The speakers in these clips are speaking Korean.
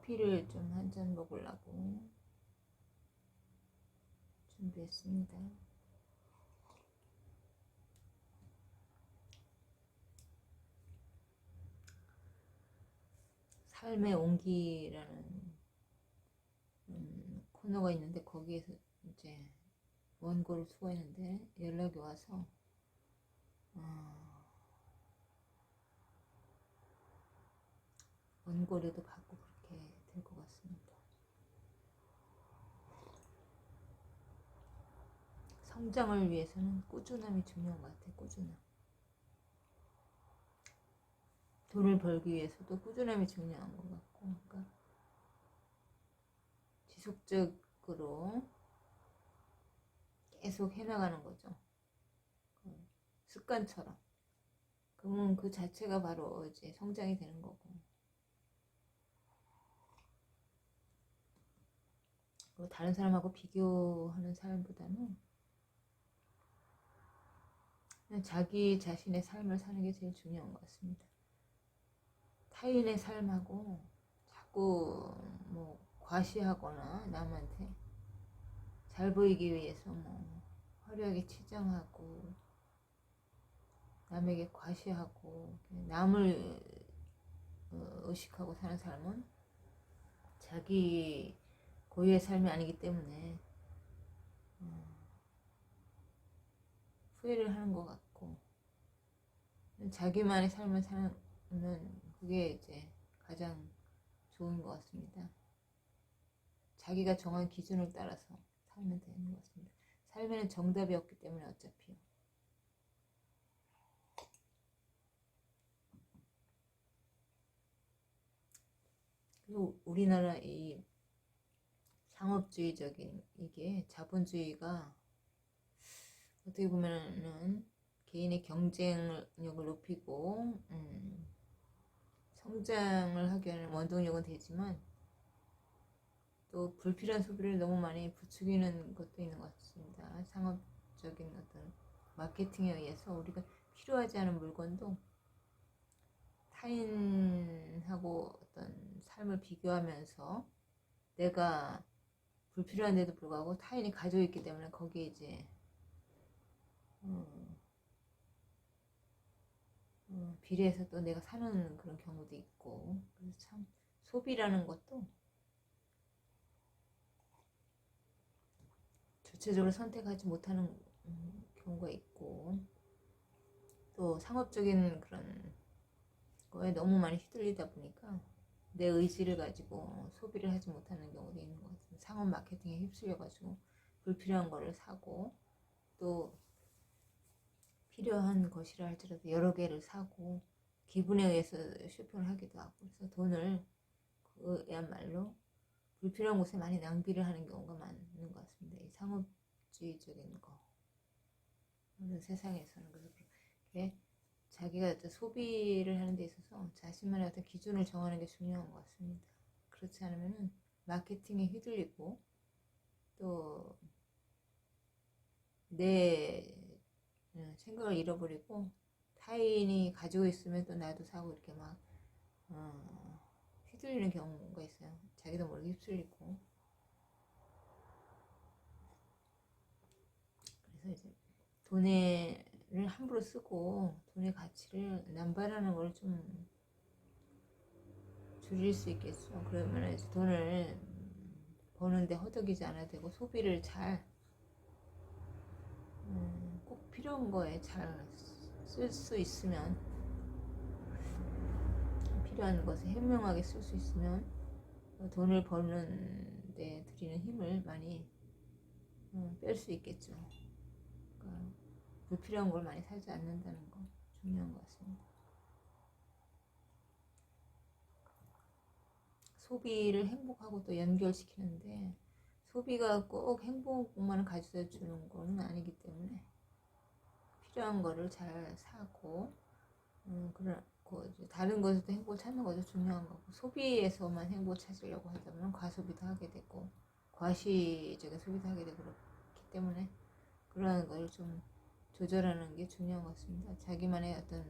커피를 좀 한 잔 먹으려고 준비했습니다. 삶의 온기라는 코너가 있는데 거기에서 이제 원고를 수거했는데 연락이 와서 원고료도 받고 그렇게 될 것 같습니다. 성장을 위해서는 꾸준함이 중요한 것 같아요. 꾸준함. 돈을 벌기 위해서도 꾸준함이 중요한 것 같고, 그러니까 지속적으로 계속 해나가는 거죠. 습관처럼. 그러면 그 자체가 바로 이제 성장이 되는 거고. 다른 사람하고 비교하는 사람보다는 그냥 자기 자신의 삶을 사는 게 제일 중요한 것 같습니다. 타인의 삶하고 자꾸 뭐 과시하거나 남한테 잘 보이기 위해서 뭐 화려하게 치장하고 남에게 과시하고 남을 의식하고 사는 사람은 자기 고유의 삶이 아니기 때문에 후회를 하는 것 같고, 자기만의 삶을 사는 그게 이제 가장 좋은 것 같습니다. 자기가 정한 기준을 따라서 살면 되는 것 같습니다. 삶에는 정답이 없기 때문에 어차피요. 그리고 우리나라 이 상업주의적인 이게 자본주의가 어떻게 보면은 개인의 경쟁력을 높이고 성장을 하기 위한 원동력은 되지만 또 불필요한 소비를 너무 많이 부추기는 것도 있는 것 같습니다. 상업적인 어떤 마케팅에 의해서 우리가 필요하지 않은 물건도 타인하고 어떤 삶을 비교하면서 내가 불필요한데도 불구하고 타인이 가지고 있기 때문에 거기에 이제 비례해서 또 내가 사는 그런 경우도 있고, 그래서 참 소비라는 것도 주체적으로 선택하지 못하는 경우가 있고, 또 상업적인 그런 거에 너무 많이 휘둘리다 보니까 내 의지를 가지고 소비를 하지 못하는 경우도 있는 것 같아요. 상업 마케팅에 휩쓸려가지고 불필요한 거를 사고, 또 필요한 것이라 할지라도 여러 개를 사고 기분에 의해서 쇼핑을 하기도 하고, 그래서 돈을 그야말로 불필요한 곳에 많이 낭비를 하는 경우가 많은 것 같습니다. 이 상업주의적인 거 세상에서는. 그래서 그렇게 자기가 어떤 소비를 하는 데 있어서 자신만의 어떤 기준을 정하는 게 중요한 것 같습니다. 그렇지 않으면 마케팅에 휘둘리고 또 내 생각을 잃어버리고 타인이 가지고 있으면 또 나도 사고 이렇게 막 휘둘리는 경우가 있어요. 자기도 모르게 휩쓸리고. 그래서 이제 돈을 함부로 쓰고 돈의 가치를 남발하는 걸 좀 줄일 수 있겠죠. 그러면 이제 돈을 버는데 허덕이지 않아도 되고, 소비를 잘 꼭 필요한 거에 잘 쓸 수 있으면, 필요한 것에 현명하게 쓸 수 있으면 돈을 버는 데 들이는 힘을 많이 뺄 수 있겠죠. 그러니까 불필요한 걸 많이 사지 않는다는 거 중요한 것 같습니다. 소비를 행복하고 또 연결시키는데, 소비가 꼭 행복만 가져다 주는 건 아니기 때문에 필요한 거를 잘 사고, 그렇고 다른 것에도 행복을 찾는 것도 중요한 거고, 소비에서만 행복을 찾으려고 하다면 과소비도 하게 되고 과시적인 소비도 하게 되고, 그렇기 때문에 그러한 걸 좀 조절하는 게 중요한 것 같습니다. 자기만의 어떤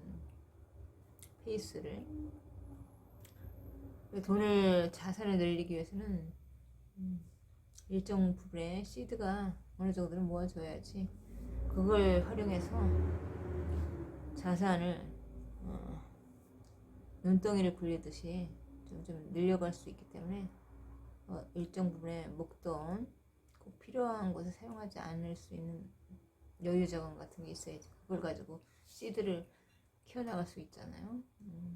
페이스를 돈을 자산을 늘리기 위해서는 일정 부분의 시드가 어느 정도는 모아줘야지 그걸 활용해서 자산을 눈덩이를 굴리듯이 좀 늘려갈 수 있기 때문에 일정 부분의 목돈 꼭 필요한 곳에 사용하지 않을 수 있는 여유 자금 같은 게 있어야지 그걸 가지고 씨드를 키워나갈 수 있잖아요.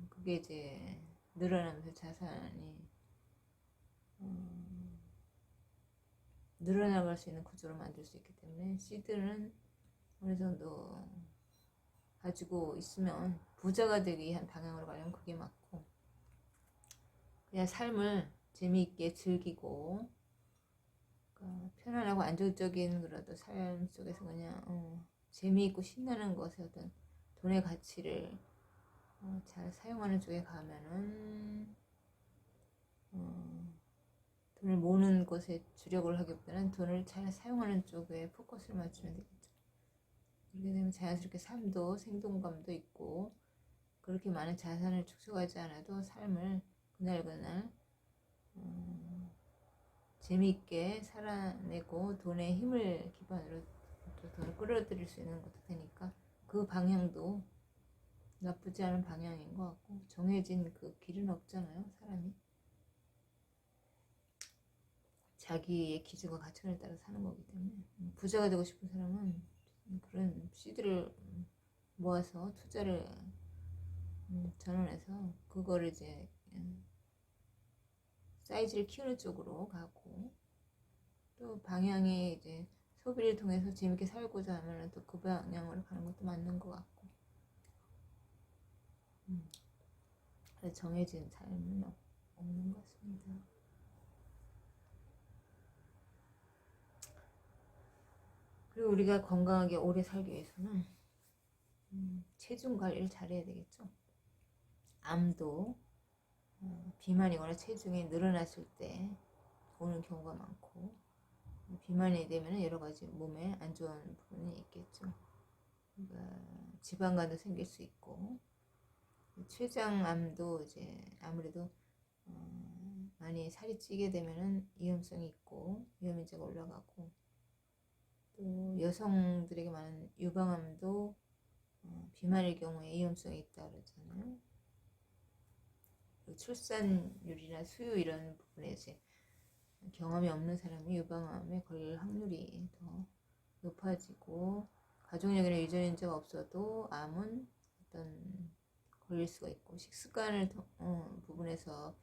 그게 이제 늘어나면서 자산이 늘어나갈 수 있는 구조로 만들 수 있기 때문에 씨드는 어느 정도 가지고 있으면 부자가 되기 위한 방향으로 가려면 그게 맞고 그냥 삶을 재미있게 즐기고 그러니까 편안하고 안정적인 그래도 삶 속에서 그냥 재미있고 신나는 것에 어떤 돈의 가치를 잘 사용하는 쪽에 가면은 돈을 모으는 것에 주력을 하기보다는 돈을 잘 사용하는 쪽에 포커스를 맞추면 되겠죠. 그렇게 되면 자연스럽게 삶도 생동감도 있고 그렇게 많은 자산을 축적하지 않아도 삶을 그날그날 재미있게 살아내고 돈의 힘을 기반으로 또 돈을 끌어들일 수 있는 것도 되니까 그 방향도 나쁘지 않은 방향인 것 같고 정해진 그 길은 없잖아요. 사람이 자기의 기준과 가치관에 따라 사는 거기 때문에 부자가 되고 싶은 사람은 그런 씨들을 모아서 투자를 전환해서 그거를 이제 사이즈를 키우는 쪽으로 가고 또 방향이 이제 소비를 통해서 재밌게 살고자 하면 또 그 방향으로 가는 것도 맞는 것 같고 정해진 삶은 없는 것 같습니다. 그리고 우리가 건강하게 오래 살기 위해서는 체중 관리를 잘해야 되겠죠. 암도 비만이거나 체중이 늘어났을 때 오는 경우가 많고 비만이 되면 여러 가지 몸에 안 좋은 부분이 있겠죠. 그러니까 지방간도 생길 수 있고 췌장암도 이제 아무래도 많이 살이 찌게 되면은 위험성이 있고 위험인자가 올라가고 또 여성들에게 많은 유방암도 비만일 경우에 위험성이 있다 그러잖아요. 출산율이나 수유 이런 부분에 이제 경험이 없는 사람이 유방암에 걸릴 확률이 더 높아지고 가족력이나 유전인자가 없어도 암은 어떤 걸릴 수가 있고 식습관을 부분에서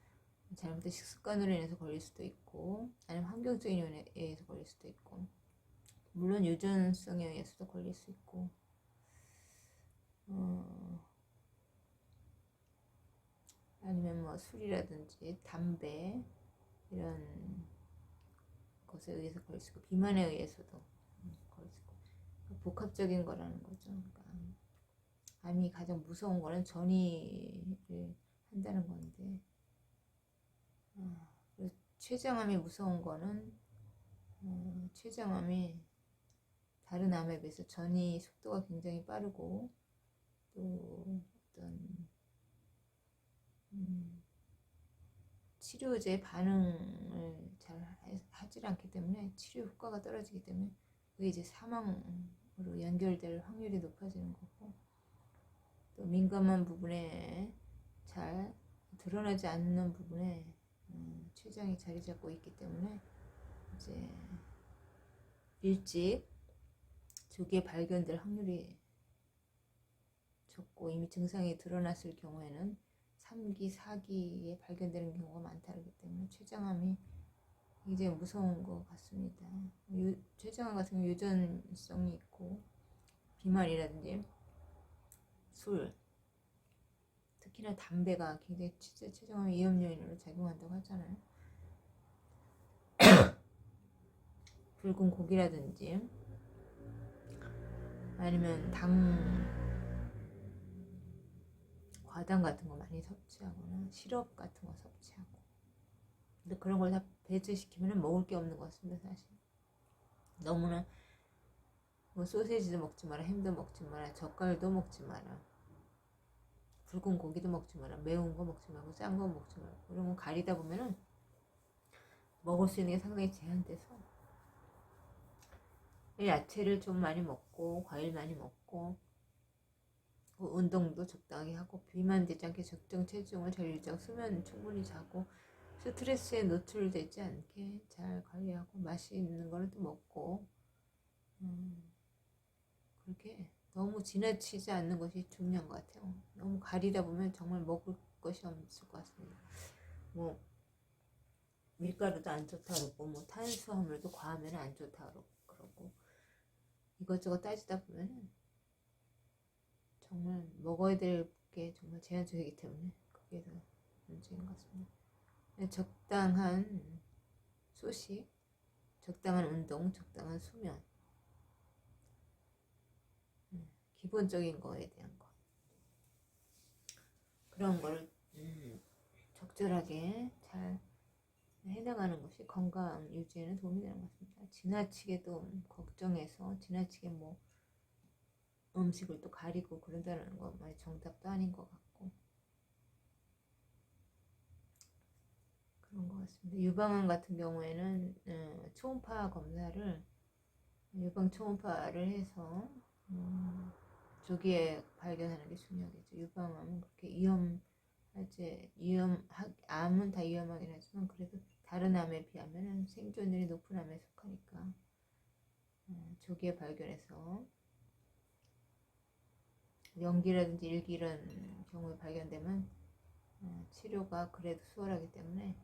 잘못된 식습관으로 인해서 걸릴 수도 있고 아니면 환경적인 요인에 의해서 걸릴 수도 있고 물론 유전성에 의해서도 걸릴 수 있고 아니면 뭐 술이라든지 담배 이런 것에 의해서 걸릴 수 있고 비만에 의해서도 걸릴 수 있고 복합적인 거라는 거죠. 그러니까 암이 가장 무서운 거는 전이를 한다는 건데 췌장암이 무서운 거는 췌장암이 다른 암에 비해서 전이 속도가 굉장히 빠르고 또 어떤 치료제 반응을 잘 하지 않기 때문에 치료 효과가 떨어지기 때문에 그게 이제 사망으로 연결될 확률이 높아지는 거고 또 민감한 부분에 잘 드러나지 않는 부분에 췌장이 자리 잡고 있기 때문에 이제 일찍 조기에 발견될 확률이 적고 이미 증상이 드러났을 경우에는 3기, 4기에 발견되는 경우가 많다기 때문에 췌장암이 굉장히 무서운 것 같습니다. 췌장암 같은 경우 유전성이 있고 비만이라든지 술, 특히나 담배가 굉장히 췌장암 위험 요인으로 작용한다고 하잖아요. 붉은 고기라든지 아니면 과당 같은 거 많이 섭취하거나 시럽 같은 거 섭취하고 근데 그런 걸 다 배제시키면 먹을 게 없는 것 같습니다. 사실 너무나 뭐 소세지도 먹지 마라 햄도 먹지 마라 젓갈도 먹지 마라 굵은 고기도 먹지 마라, 매운 거 먹지 말고 짠 거 먹지 말고, 이런 거 가리다 보면은 먹을 수 있는 게 상당히 제한돼서 야채를 좀 많이 먹고 과일 많이 먹고 운동도 적당히 하고 비만 되지 않게 적정 체중을 잘 유지하고 수면 충분히 자고 스트레스에 노출되지 않게 잘 관리하고 맛있는 거는 또 먹고 그렇게 너무 지나치지 않는 것이 중요한 것 같아요. 너무 가리다 보면 정말 먹을 것이 없을 것 같습니다. 뭐 밀가루도 안 좋다 그러고 뭐 탄수화물도 과하면 안 좋다 그러고 이것저것 따지다 보면 정말 먹어야 될 게 정말 제한적이기 때문에 그게 더 문제인 것 같습니다. 적당한 소식, 적당한 운동, 적당한 수면, 기본적인 거에 대한 거, 그런 걸 적절하게 잘 해나가는 것이 건강 유지에는 도움이 되는 것 같습니다. 지나치게도 걱정해서 지나치게 뭐 음식을 또 가리고 그런다는 거 정답도 아닌 것 같고 그런 것 같습니다. 유방암 같은 경우에는 초음파 검사를 유방 초음파를 해서 조기에 발견하는 게 중요하겠죠. 유방암은 그렇게 암은 다 위험하긴 하지만 그래도 다른 암에 비하면 생존율이 높은 암에 속하니까 조기에 발견해서 연기라든지 일기 이런 경우에 발견되면 치료가 그래도 수월하기 때문에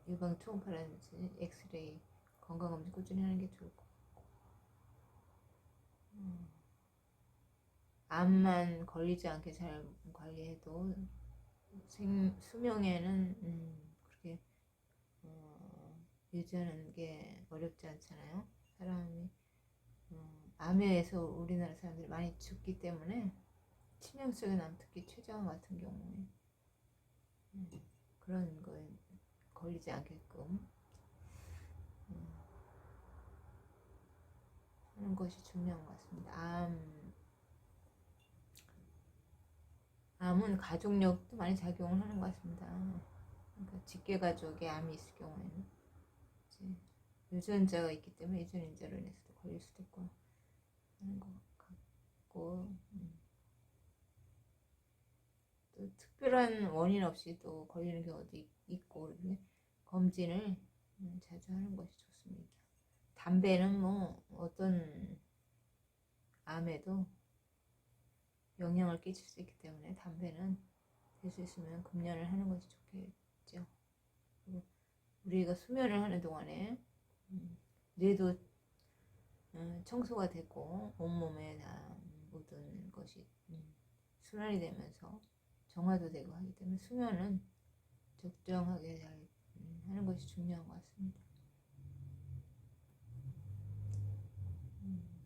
유방 초음파라든지 엑스레이 건강검진 꾸준히 하는 게 좋을 것 같고 암만 걸리지 않게 잘 관리해도 수명에는 그렇게 유지하는 게 어렵지 않잖아요. 사람이 암에 의해서 우리나라 사람들이 많이 죽기 때문에 치명적인 암, 특히 췌장암 같은 경우에 그런 거에 걸리지 않게끔 하는 것이 중요한 것 같습니다. 암은 가족력도 많이 작용을 하는 것 같습니다. 그러니까 직계 가족에 암이 있을 경우에는 이제 유전자가 있기 때문에 유전인자로 인해서도 걸릴 수도 있고 하는 것 같고 또 특별한 원인 없이 또 걸리는 경우도 있고 검진을 자주 하는 것이 좋습니다. 담배는 뭐 어떤 암에도 영향을 끼칠 수 있기 때문에 담배는 될 수 있으면 금연을 하는 것이 좋겠죠. 그리고 우리가 수면을 하는 동안에 뇌도 청소가 되고 온몸에 다 모든 것이 순환이 되면서 정화도 되고 하기 때문에 수면은 적정하게 잘 하는 것이 중요한 것 같습니다.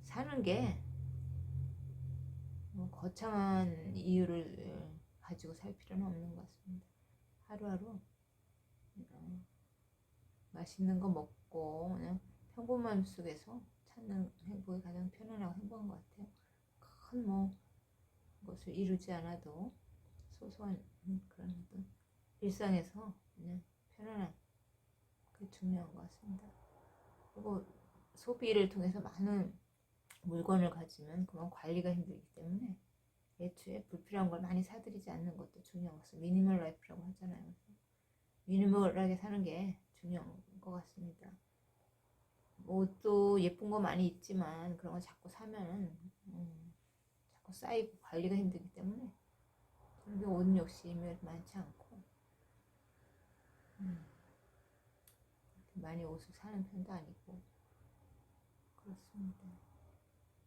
사는 게 뭐 거창한 이유를 가지고 살 필요는 없는 것 같습니다. 하루하루 맛있는 거 먹고 그냥 평범함 속에서 찾는 행복이 가장 편안하고 행복한 것 같아요. 큰 뭐 것을 이루지 않아도 소소한 그런 어떤 일상에서 그냥 편안한 그게 중요한 것 같습니다. 그리고 소비를 통해서 많은 물건을 가지면 그만 관리가 힘들기 때문에 애초에 불필요한 걸 많이 사들이지 않는 것도 중요한 것 같습니다. 미니멀 라이프라고 하잖아요. 그래서 미니멀하게 사는 게 중요한 것 같습니다. 옷도 예쁜 거 많이 있지만 그런 거 자꾸 사면은 자꾸 쌓이고 관리가 힘들기 때문에 그렇게 옷 욕심이 많지 않고 많이 옷을 사는 편도 아니고 그렇습니다.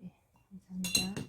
예, 감사합니다.